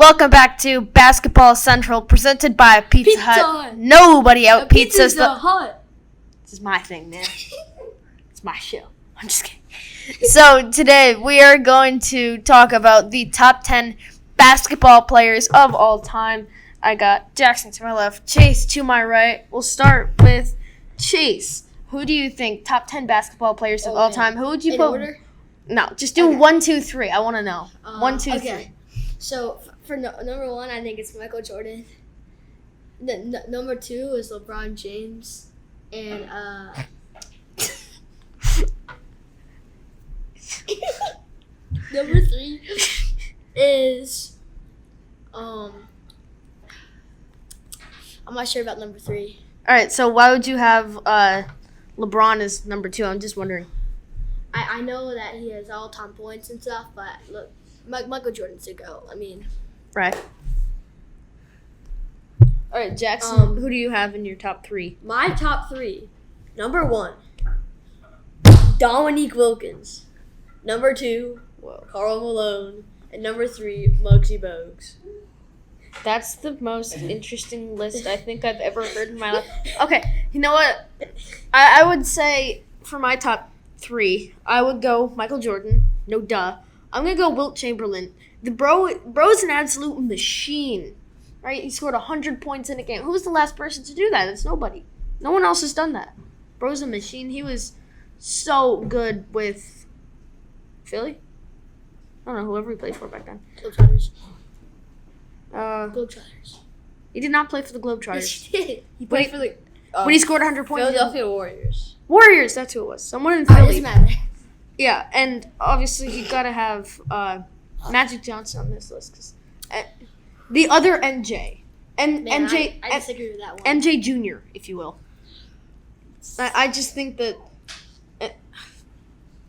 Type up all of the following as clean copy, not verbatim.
Welcome back to Basketball Central, presented by Pizza Hut. Nobody out pizzas the Hut. This is my thing, man. It's my show. I'm just kidding. So today we are going to talk about the top 10 basketball players of all time. I got Jackson to my left, Chase to my right. We'll start with Chase. Who do you think top 10 basketball players of all time? Who would you In put? order? No, just do 1, 2, 3. I want to know. 1, 2, 3. So for number one, I think it's Michael Jordan. Number two is LeBron James, and number three is I'm not sure about number three. All right, so why would you have LeBron as number 2? I'm just wondering. I know that he has all-time points and stuff, but look, Michael Jordan's a GOAT. I mean, right. All right, Jackson, who do you have in your top 3? My top 3. Number 1, Dominique Wilkins. Number 2, Karl Malone. And number 3, Muggsy Bogues. That's the most interesting list I think I've ever heard in my life. Okay, you know what? I would say for my top 3, I would go Michael Jordan. No duh. I'm going to go Wilt Chamberlain. The bro's an absolute machine, right? He scored 100 points in a game. Who was the last person to do that? It's nobody. No one else has done that. Bro's a machine. He was so good with Philly. I don't know, whoever he played for back then. Globetrotters. He did not play for the Globetrotters. Yes, he did. He played for the when he scored 100 points. Philadelphia Warriors. Warriors, that's who it was. Someone in It Philly. doesn't matter. Yeah, and obviously you gotta have Magic Johnson on this list because the other MJ and Man, MJ I disagree with that one. MJ Jr., if you will. I just think that it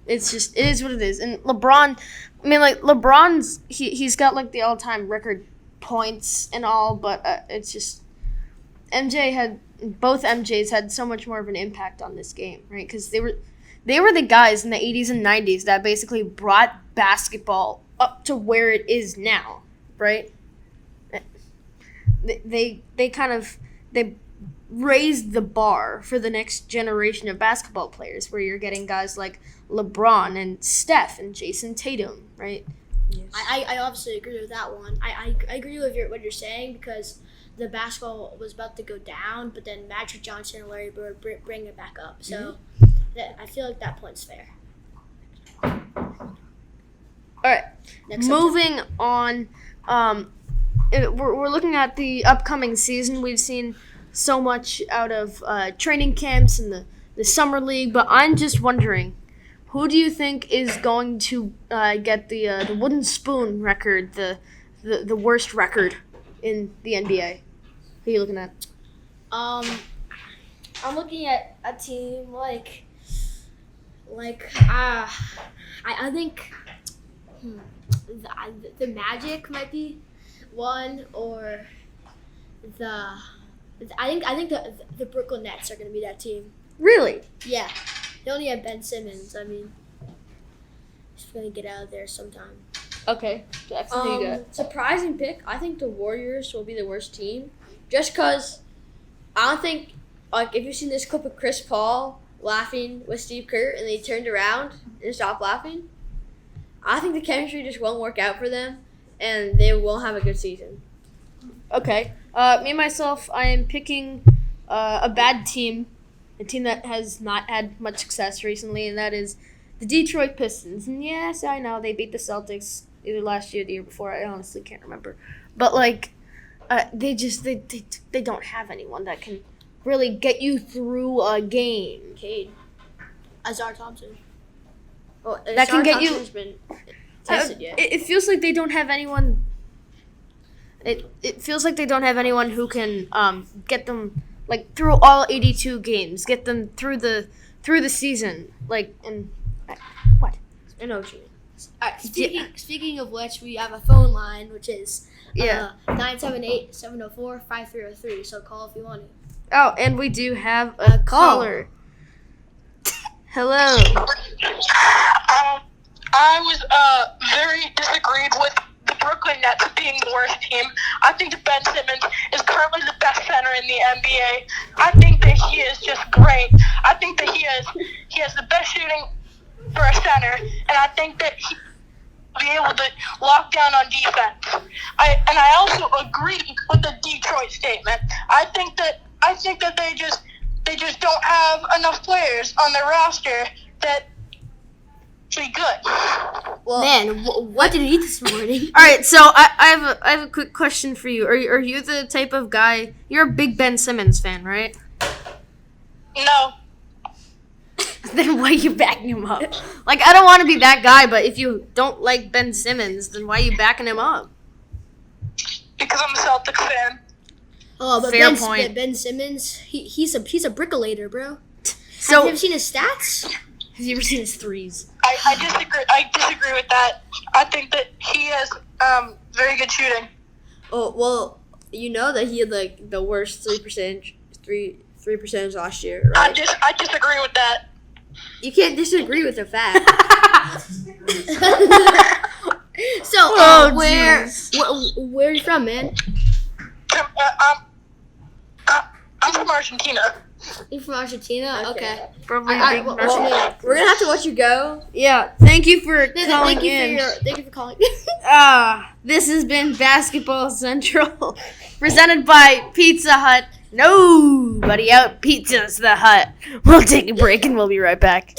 is what it is. And LeBron, I mean, like LeBron's he's got like the all-time record points and all, but it's just both MJs had so much more of an impact on this game, right? Because they were the guys in the 80s and 90s that basically brought basketball up to where it is now, right? They raised the bar for the next generation of basketball players, where you're getting guys like LeBron and Steph and Jason Tatum, right? Yes. I obviously agree with that one. I agree with what you're saying because the basketball was about to go down, but then Magic Johnson and Larry Bird bring it back up. So I feel like that point's fair. All right, moving on. We're looking at the upcoming season. We've seen so much out of training camps and the summer league, but I'm just wondering, who do you think is going to get the wooden spoon record, the worst record in the NBA? Who are you looking at? I'm looking at a team like I think the Magic might be one, or I think the Brooklyn Nets are going to be that team. Really? Yeah, they only have Ben Simmons. I mean, he's going to get out of there sometime. Okay, Jackson, who you got? Surprising pick. I think the Warriors will be the worst team, just because I don't think, like, if you've seen this clip of Chris Paul laughing with Steve Kerr and they turned around and stopped laughing, I think the chemistry just won't work out for them and they won't have a good season. Okay. Me, myself, I am picking a bad team, a team that has not had much success recently, and that is the Detroit Pistons. And yes, I know they beat the Celtics either last year or the year before. I honestly can't remember. But, like, they don't have anyone that can really get you through a game. Cade. Isaiah Thompson. Well, that can get you. Been tested yet. It feels like they don't have anyone. It feels like they don't have anyone who can get them like through all 82 games, get them through the season. Like, and what? I know what you mean. Speaking of which, we have a phone line, which is 978-704-5303. So call if you want it. Oh, and we do have a caller. Hello. I was very disagreed with the Brooklyn Nets being the worst team. I think that Ben Simmons is currently the best center in the NBA. I think that he is just great. I think that he has the best shooting for a center, and I think that he will be able to lock down on defense. I also agree with the Detroit statement. I think that they just don't have enough players on their roster that be good. Well, Man, what did you eat this morning? All right, so I have a quick question for you. Are you the type of guy? You're a big Ben Simmons fan, right? No. Then why are you backing him up? Like, I don't want to be that guy, but if you don't like Ben Simmons, then why are you backing him up? Because I'm a Celtics fan. Oh, but Fair point. Ben Simmons, he's a brickolator, bro. So, Have you ever seen his stats? have you ever seen his threes? I disagree. I disagree with that. I think that he has very good shooting. oh well, you know that he had like the worst 3% last year, right? I disagree with that. You can't disagree with the fact. So, Oh, where are you from, man? I'm from Argentina. You from Argentina? Okay. Probably I- a big well, Russian. well, We're gonna have to let you go. Yeah, thank you for calling Thank you in. thank you for calling. This has been Basketball Central, presented by Pizza Hut. Nobody out pizzas the hut. We'll take a break and we'll be right back.